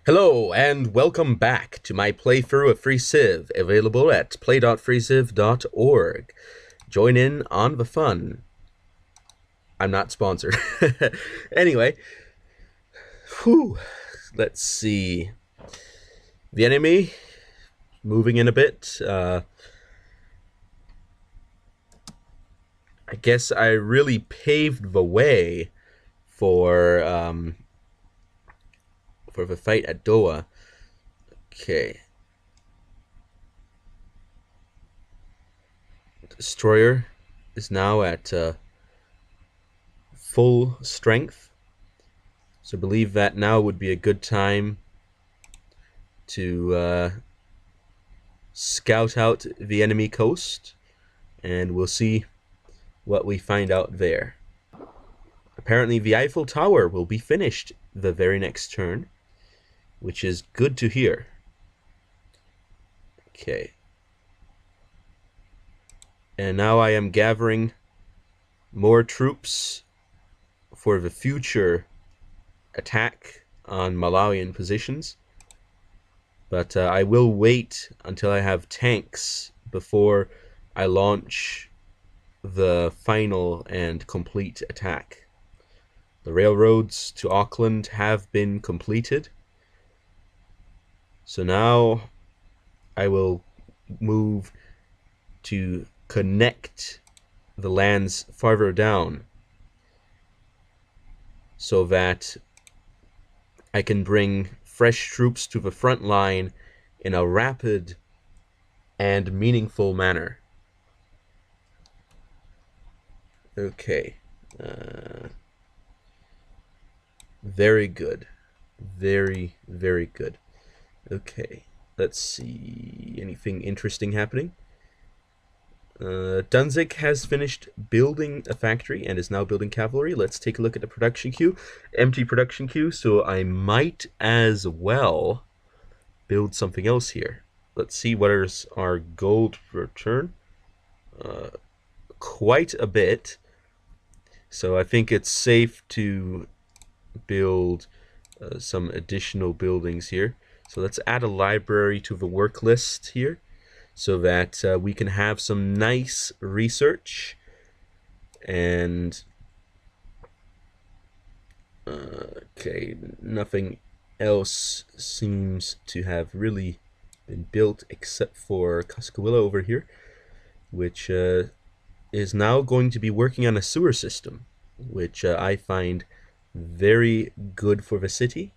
Hello and welcome back to my playthrough of Freeciv, available at play.freeciv.org. Join in on the fun. I'm not sponsored. Anyway, whew, let's see. The enemy moving in a bit. I guess I really paved the way for the fight at Doha. Okay. Destroyer is now at full strength. So I believe that now would be a good time to scout out the enemy coast, and we'll see what we find out there. Apparently the Eiffel Tower will be finished the very next turn, which is good to hear. Okay. And now I am gathering more troops for the future attack on Malawian positions. But I will wait until I have tanks before I launch the final and complete attack. The railroads to Auckland have been completed. So now I will move to connect the lands farther down so that I can bring fresh troops to the front line in a rapid and meaningful manner. Okay. Very good. Very, very good. Okay. Let's see. Anything interesting happening? Danzig has finished building a factory and is now building cavalry. Let's take a look at the production queue. Empty production queue, so I might as well build something else here. Let's see what is our gold return. Quite a bit. So I think it's safe to build some additional buildings here. So let's add a library to the work list here, so that we can have some nice research. And okay, nothing else seems to have really been built except for Cascawilla over here, which is now going to be working on a sewer system, which I find very good for the city.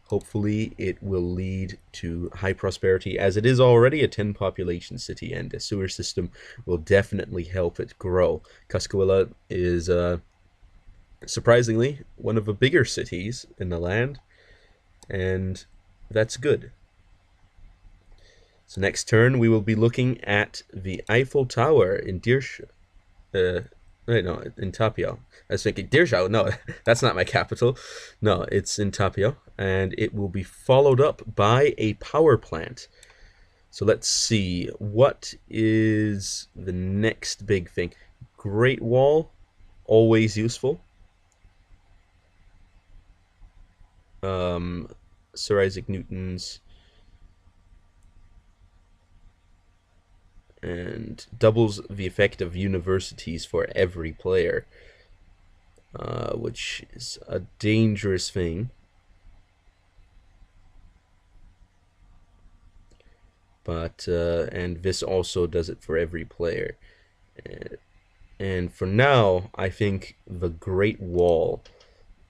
Hopefully it will lead to high prosperity, as it is already a 10 population city, and a sewer system will definitely help it grow. Cascawilla is surprisingly one of the bigger cities in the land, and that's good. So next turn we will be looking at the Eiffel Tower in Dirsha. Wait, no, in Tapio. I was thinking Dirschau. No, that's not my capital. No, it's in Tapio, and it will be followed up by a power plant. So let's see, what is the next big thing? Great Wall, always useful. Sir Isaac Newton's, and doubles the effect of universities for every player, which is a dangerous thing. But and this also does it for every player. And for now, I think the Great Wall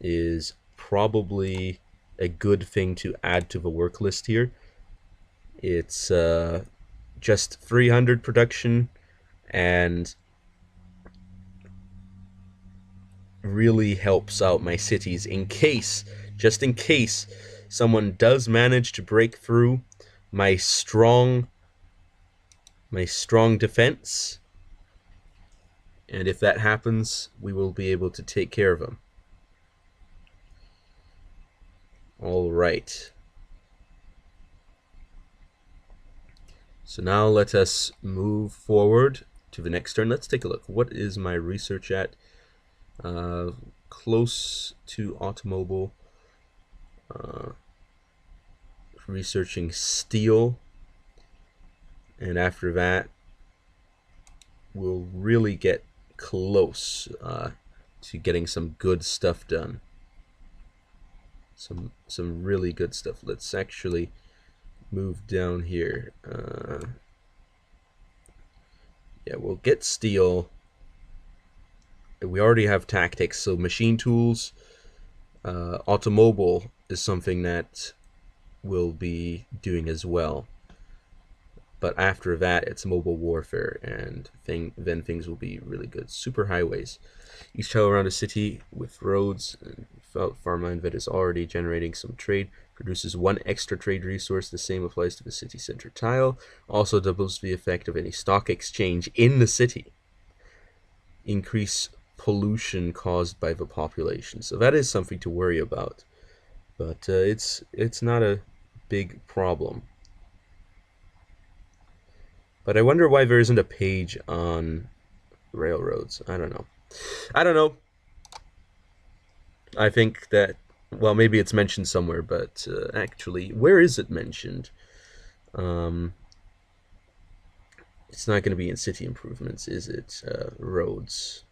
is probably a good thing to add to the work list here. It's just 300 production and really helps out my cities just in case someone does manage to break through my strong defense. And if that happens, we will be able to take care of them. All right. So now let us move forward to the next turn. Let's take a look. What is my research at? Close to automobile. researching steel, and after that we'll really get close to getting some good stuff done. Some really good stuff. Let's actually move down here. Yeah, we'll get steel. We already have tactics, so machine tools, automobile is something that we'll be doing as well. But after that, it's mobile warfare, and then things will be really good. Superhighways. Each tile around a city with roads and farmland that is already generating some trade produces one extra trade resource. The same applies to the city center tile. Also doubles the effect of any stock exchange in the city. Increase pollution caused by the population. So that is something to worry about. But it's not a big problem. But I wonder why there isn't a page on railroads. I don't know. I think that, well, maybe it's mentioned somewhere, but actually, where is it mentioned? It's not going to be in city improvements, is it? Roads.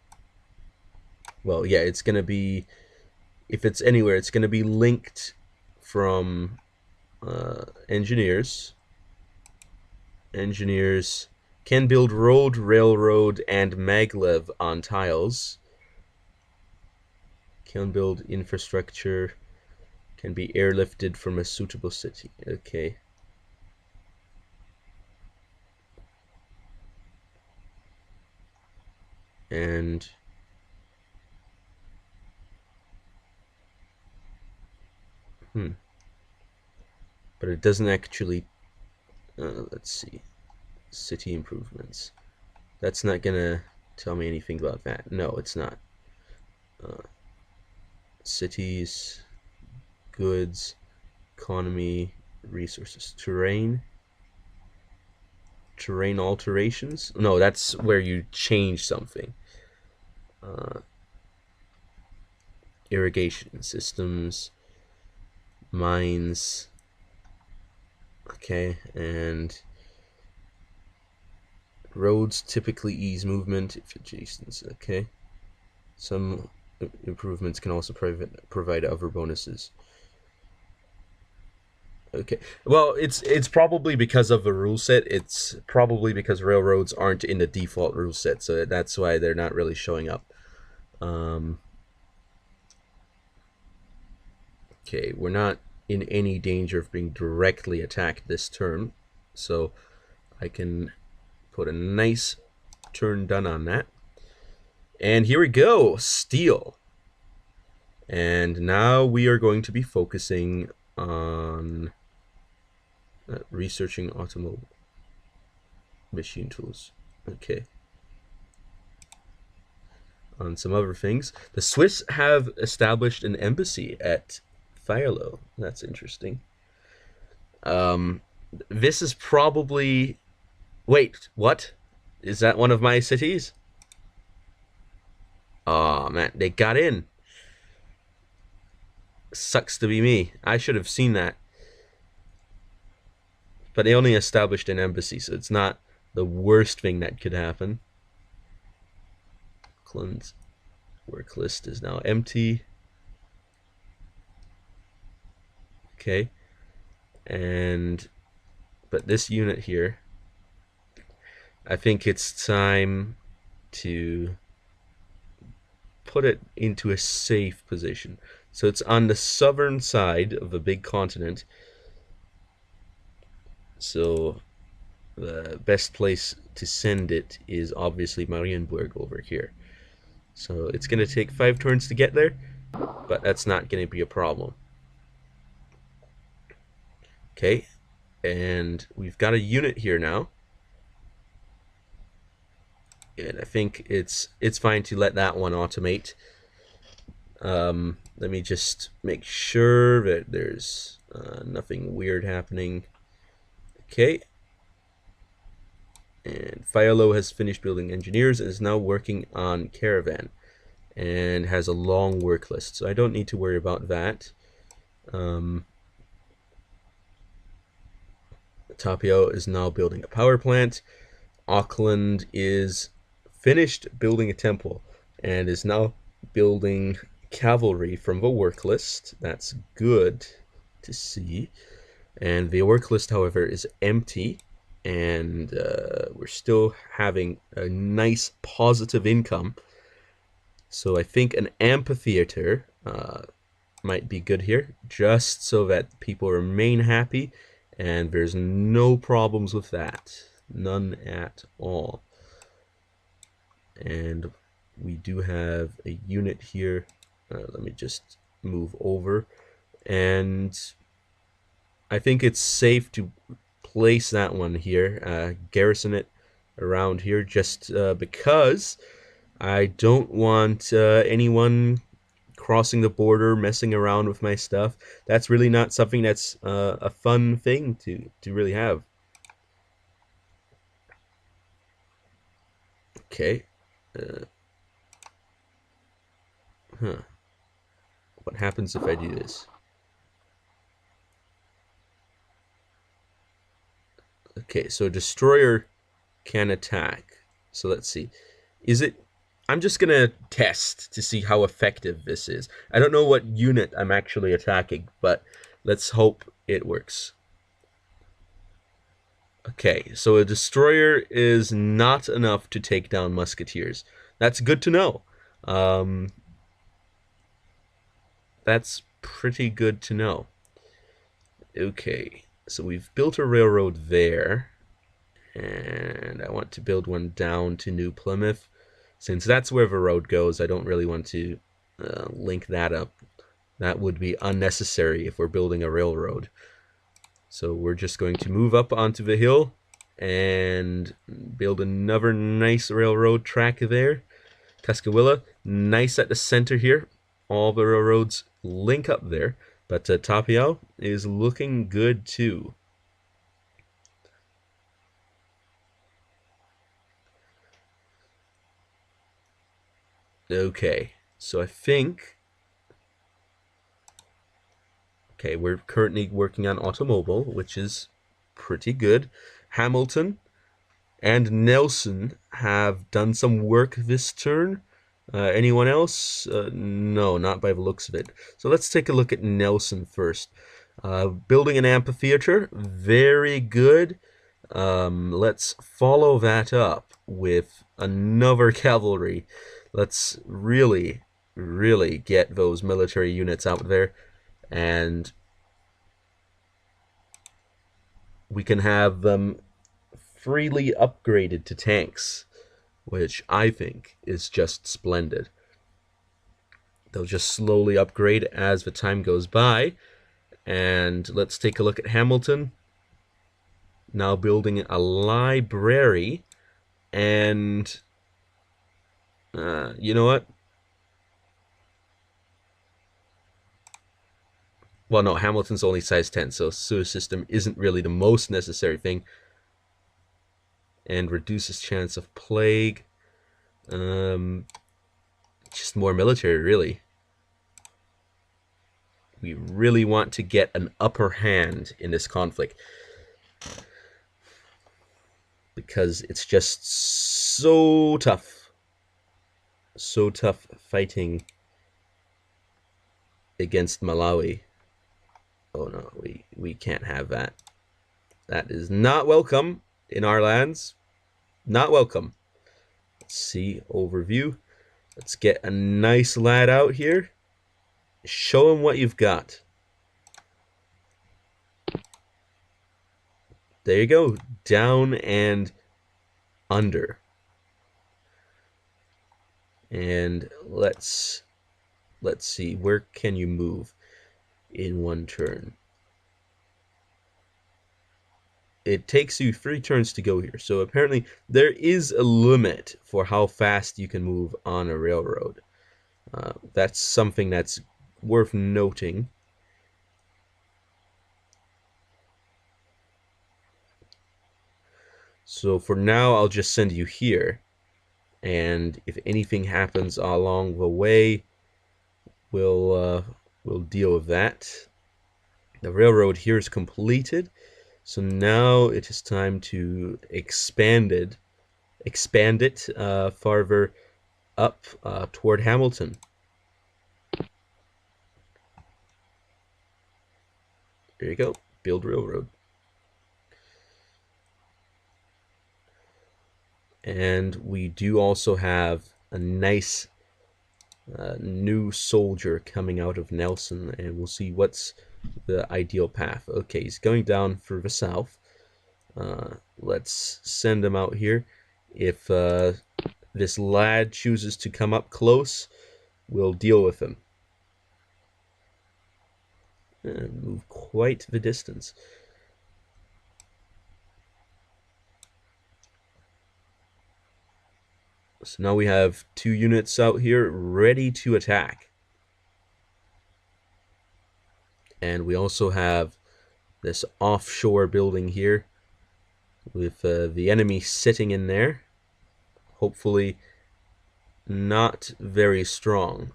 Well, yeah, it's going to be, if it's anywhere, it's going to be linked from engineers. Engineers can build road, railroad, and maglev on tiles. Can build infrastructure. Can be airlifted from a suitable city. Okay. And but it doesn't actually, let's see, city improvements. That's not gonna tell me anything about that. No, it's not. Cities, goods, economy, resources, terrain alterations. No, that's where you change something. Irrigation systems, mines. Okay, and roads typically ease movement if adjacent. Okay, some improvements can also provide other bonuses. Okay, well, it's probably because of the rule set. It's probably because railroads aren't in the default rule set, so that's why they're not really showing up. Okay, we're not in any danger of being directly attacked this turn, so I can put a nice turn done on that. And here we go, steel. And now we are going to be focusing on researching automobile machine tools. Okay. On some other things, the Swiss have established an embassy at Philo. That's interesting. This is probably... Wait, what? Is that one of my cities? Oh man, they got in. Sucks to be me. I should have seen that. But they only established an embassy, so it's not the worst thing that could happen. Clone's work list is now empty. Okay. But this unit here, I think it's time to put it into a safe position. So it's on the southern side of a big continent. So the best place to send it is obviously Marienburg over here. So it's going to take 5 turns to get there, but that's not going to be a problem. Okay, and we've got a unit here now. And I think it's fine to let that one automate. Let me just make sure that there's nothing weird happening. Okay. And Philo has finished building engineers and is now working on caravan and has a long work list, so I don't need to worry about that. Tapio is now building a power plant. Auckland is finished building a temple and is now building cavalry from the work list. That's good to see. And the work list, however, is empty, and we're still having a nice positive income. So I think an amphitheater might be good here, just so that people remain happy, and there's no problems with that. None at all. And we do have a unit here. Let me just move over. And I think it's safe to place that one here, garrison it around here, just because I don't want anyone crossing the border, messing around with my stuff. That's really not something that's a fun thing to really have. Okay. What happens if I do this? Okay, so destroyer can attack. So let's see. Is it... I'm just gonna test to see how effective this is. I don't know what unit I'm actually attacking, but let's hope it works. Okay, so a destroyer is not enough to take down musketeers. That's good to know. That's pretty good to know. Okay, so we've built a railroad there, and I want to build one down to New Plymouth. Since that's where the road goes, I don't really want to link that up. That would be unnecessary if we're building a railroad. So we're just going to move up onto the hill and build another nice railroad track there. Tuscaloosa, nice at the center here. All the railroads link up there. But Tapio is looking good too. Okay, so I think... Okay, we're currently working on automobile, which is pretty good. Hamilton and Nelson have done some work this turn. Anyone else? No, not by the looks of it. So let's take a look at Nelson first. Building an amphitheater, very good. Let's follow that up with another cavalry. Let's really, really get those military units out there, and we can have them freely upgraded to tanks, which I think is just splendid. They'll just slowly upgrade as the time goes by. And let's take a look at Hamilton. Now building a library. And you know what? Well, no, Hamilton's only size 10, so sewer system isn't really the most necessary thing. And reduces chance of plague. Just more military, really. We really want to get an upper hand in this conflict, because it's just so tough. So tough fighting against Malawi. Oh no, we can't have that. That is not welcome in our lands. Not welcome. Let's see, overview. Let's get a nice lad out here. Show him what you've got. There you go. Down and under. And let's see, where can you move in one turn? It takes you 3 turns to go here. So apparently there is a limit for how fast you can move on a railroad. That's something that's worth noting. So for now, I'll just send you here. And if anything happens along the way, we'll deal with that. The railroad here is completed. So now it is time to expand it farther up toward Hamilton. There you go. Build railroad. And we do also have a nice new soldier coming out of Nelson, and we'll see what's the ideal path. Okay, he's going down for the south. Let's send him out here. If this lad chooses to come up close, we'll deal with him. Move quite the distance. So now we have 2 units out here ready to attack. And we also have this offshore building here with the enemy sitting in there. Hopefully not very strong.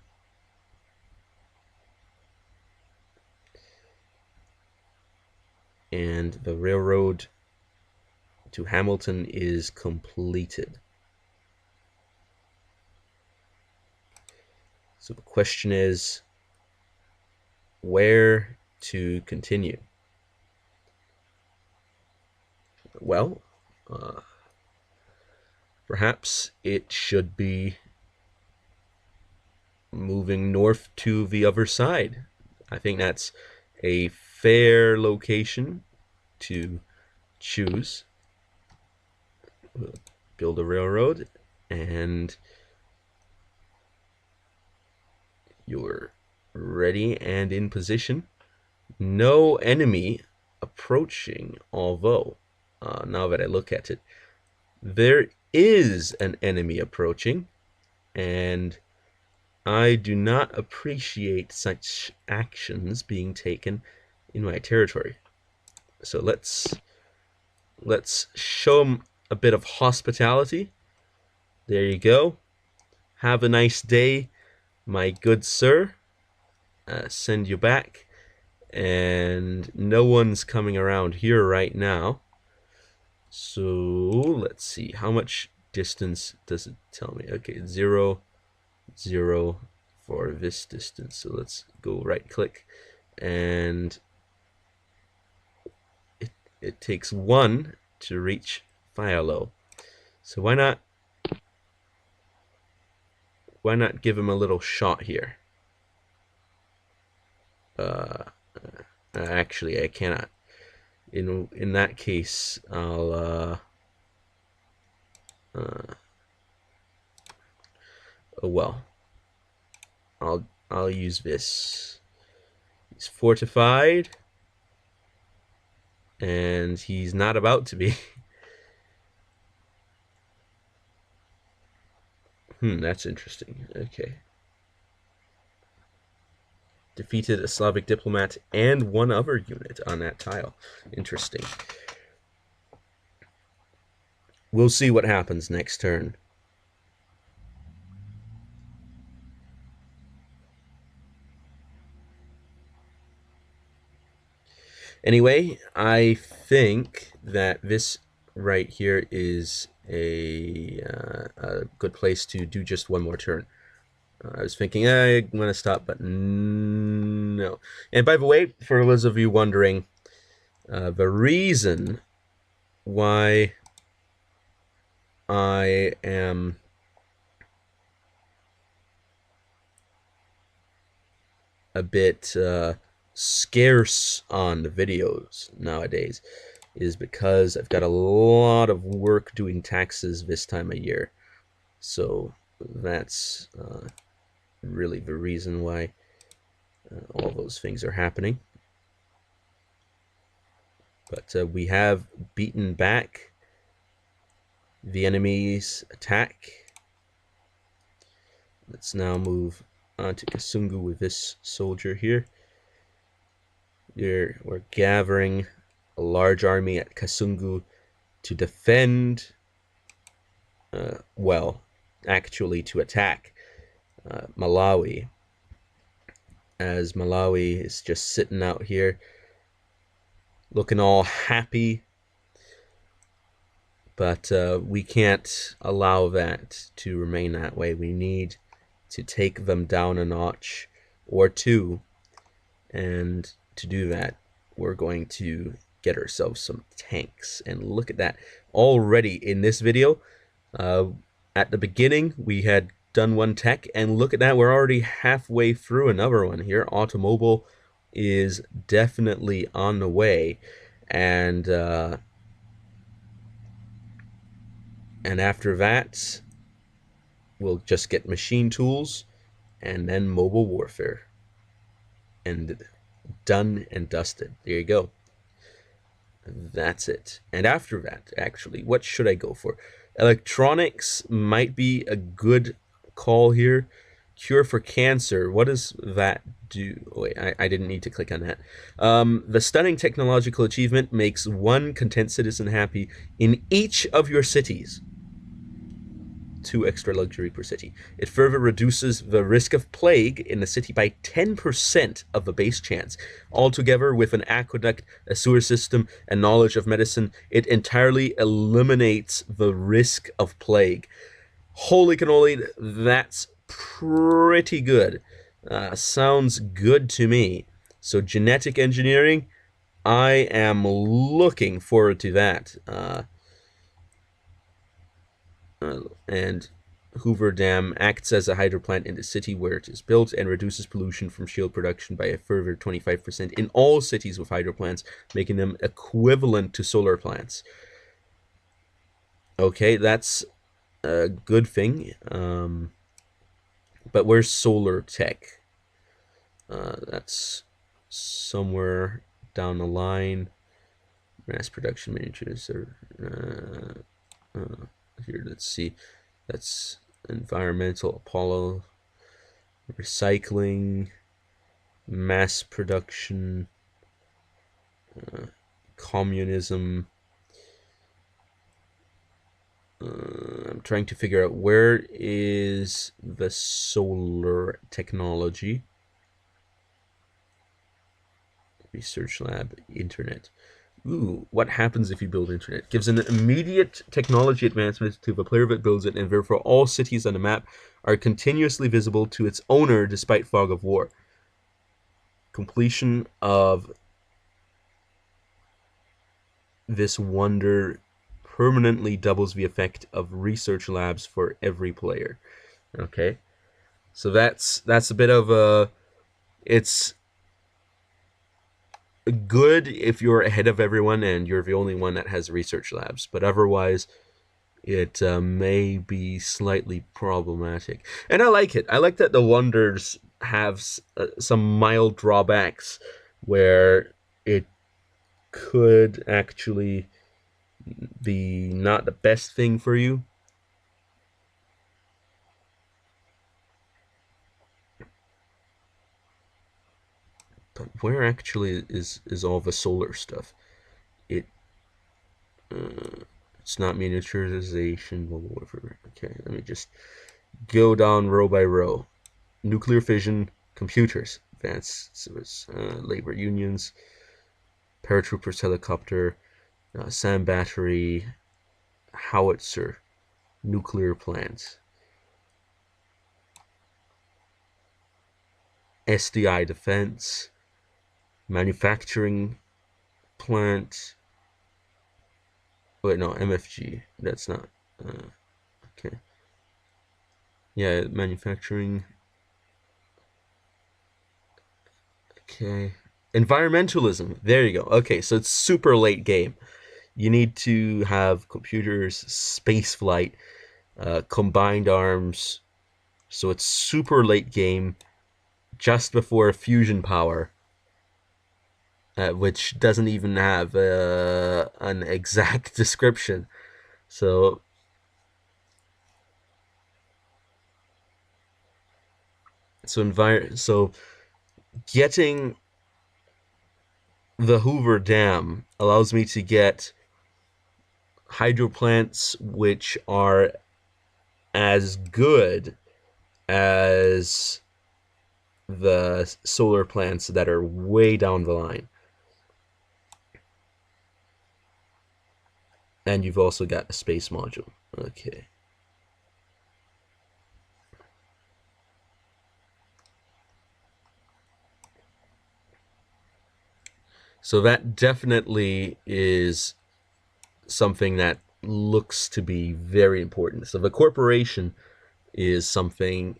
And the railroad to Hamilton is completed. So the question is where to continue. Well, perhaps it should be moving north to the other side. I think that's a fair location to choose. We'll build a railroad, and you're ready and in position. No enemy approaching, although now that I look at it, there is an enemy approaching, and I do not appreciate such actions being taken in my territory. So let's show them a bit of hospitality. There you go. Have a nice day, my good sir. Send you back. And no one's coming around here right now. So let's see. How much distance does it tell me? Okay, 0, 0 for this distance. So let's go right click, and it takes 1 to reach Philo. So why not give him a little shot here? Actually, I cannot. In that case, I'll oh well. I'll use this. He's fortified, and he's not about to be. That's interesting. Okay. Defeated a Slavic diplomat and 1 other unit on that tile. Interesting. We'll see what happens next turn. Anyway, I think that this right here is a good place to do just 1 more turn. I was thinking I'm going to stop, but no. And by the way, for those of you wondering, the reason why I am a bit scarce on the videos nowadays is because I've got a lot of work doing taxes this time of year. So that's really the reason why all those things are happening. But we have beaten back the enemy's attack. Let's now move on to Kasungu with this soldier here. We're gathering a large army at Kasungu to defend, well, actually to attack Malawi, as Malawi is just sitting out here looking all happy. But we can't allow that to remain that way. We need to take them down a notch or two. And to do that, we're going to get ourselves some tanks. And look at that. Already in this video, at the beginning, we had done one tech. And look at that, we're already halfway through another one here. Automobile is definitely on the way. And after that, we'll just get machine tools and then mobile warfare. And done and dusted. There you go. That's it. And after that, actually, what should I go for? Electronics might be a good call here. Cure for cancer. What does that do? Oh, wait, I didn't need to click on that. The stunning technological achievement makes one content citizen happy in each of your cities. 2 extra luxury per city. It further reduces the risk of plague in the city by 10% of the base chance. Altogether, with an aqueduct, a sewer system, and knowledge of medicine, it entirely eliminates the risk of plague. Holy cannoli, that's pretty good. Sounds good to me. So genetic engineering, I am looking forward to that. And Hoover Dam acts as a hydro plant in the city where it is built and reduces pollution from shield production by a further 25% in all cities with hydro plants, making them equivalent to solar plants. Okay, that's a good thing. But where's solar tech? That's somewhere down the line. Mass production miniatures are here. Let's see. That's environmental, Apollo, recycling, mass production, communism. I'm trying to figure out where is the solar technology. Research lab, internet. Ooh, what happens if you build internet? Gives an immediate technology advancement to the player that builds it, and therefore all cities on the map are continuously visible to its owner despite fog of war. Completion of this wonder permanently doubles the effect of research labs for every player. Okay, so that's a bit of a, it's good if you're ahead of everyone and you're the only one that has research labs, but otherwise it may be slightly problematic. And I like it. I like that the wonders have some mild drawbacks where it could actually be not the best thing for you. But where actually is all the solar stuff? It's not miniaturization. Okay, let me just go down row by row. Nuclear fission, computers, advanced labor unions, paratroopers, helicopter, SAM battery, howitzer, nuclear plants, SDI defense, manufacturing plant. Wait, no, MFG. That's not. Okay. Yeah, manufacturing. Okay. Environmentalism. There you go. Okay, so it's super late game. You need to have computers, space flight, combined arms. So it's super late game, just before fusion power, which doesn't even have an exact description. So getting the Hoover Dam allows me to get hydro plants which are as good as the solar plants that are way down the line. And you've also got a space module. Okay. So that definitely is something that looks to be very important. So the corporation is something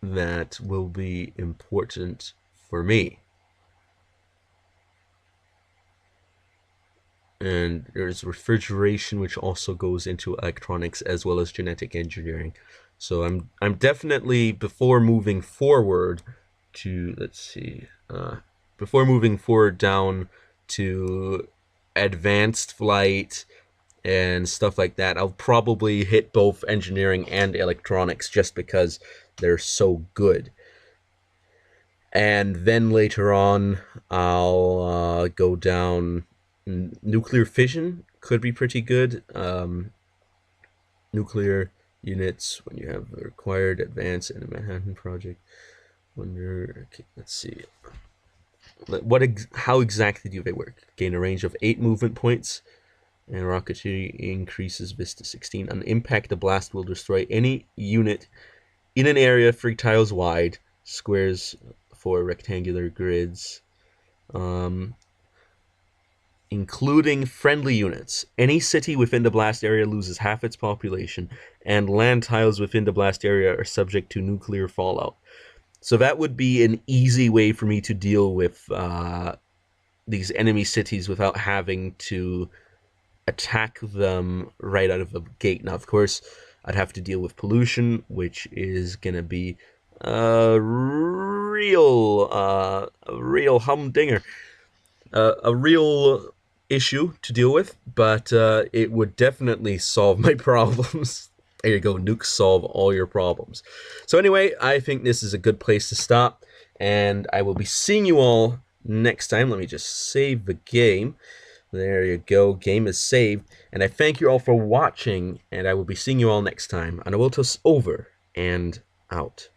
that will be important for me. And there's refrigeration, which also goes into electronics as well as genetic engineering. So I'm definitely, before moving forward to, let's see, before moving forward down to advanced flight and stuff like that, I'll probably hit both engineering and electronics just because they're so good. And then later on, I'll go down. Nuclear fission could be pretty good. Nuclear units when you have the required advance in a Manhattan Project. Wonder. Okay, let's see. How exactly do they work? Gain a range of 8 movement points, and rocketry increases this to 16. On impact, the blast will destroy any unit in an area 3 tiles wide. Squares for rectangular grids. Including friendly units. Any city within the blast area loses half its population, and land tiles within the blast area are subject to nuclear fallout. So that would be an easy way for me to deal with these enemy cities without having to attack them right out of the gate. Now, of course, I'd have to deal with pollution, which is gonna be a real humdinger, a real issue to deal with, but it would definitely solve my problems. There you go, nukes solve all your problems. So anyway, I think this is a good place to stop, and I will be seeing you all next time. Let me just save the game. There you go, game is saved, and I thank you all for watching, and I will be seeing you all next time. And I will toss over and out.